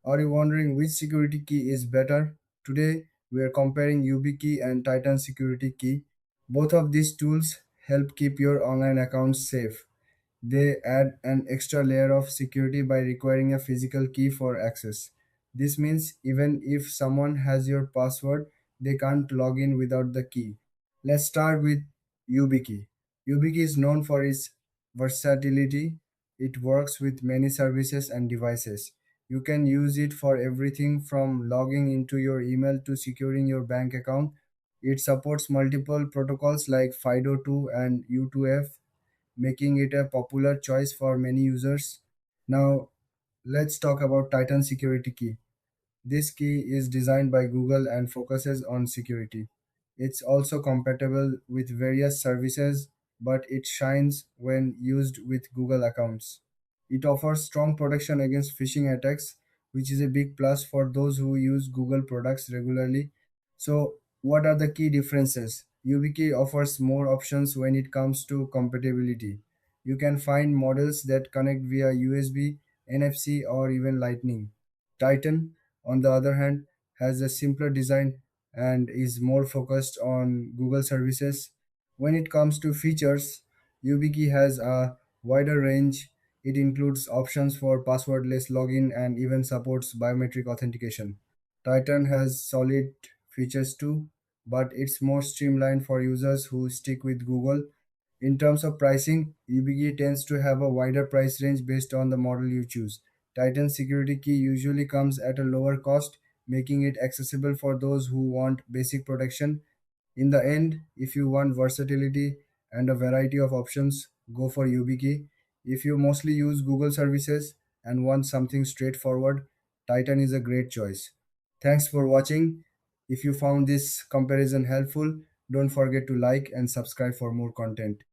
Are you wondering which security key is better? Today, we are comparing YubiKey and Titan Security Key. Both of these tools help keep your online accounts safe. They add an extra layer of security by requiring a physical key for access. This means even if someone has your password, they can't log in without the key. Let's start with YubiKey. YubiKey is known for its versatility. It works with many services and devices. You can use it for everything from logging into your email to securing your bank account. It supports multiple protocols like FIDO2 and U2F, making it a popular choice for many users. Now, let's talk about Titan Security Key. This key is designed by Google and focuses on security. It's also compatible with various services, but it shines when used with Google accounts. It offers strong protection against phishing attacks, which is a big plus for those who use Google products regularly. So, what are the key differences? YubiKey offers more options when it comes to compatibility. You can find models that connect via USB, NFC, or even Lightning. Titan, on the other hand, has a simpler design and is more focused on Google services. When it comes to features, YubiKey has a wider range. It includes options for passwordless login and even supports biometric authentication. Titan has solid features too, but it's more streamlined for users who stick with Google. In terms of pricing, YubiKey tends to have a wider price range based on the model you choose. Titan Security Key usually comes at a lower cost, making it accessible for those who want basic protection. In the end, if you want versatility and a variety of options, go for YubiKey. If you mostly use Google services and want something straightforward, Titan is a great choice. Thanks for watching. If you found this comparison helpful, don't forget to like and subscribe for more content.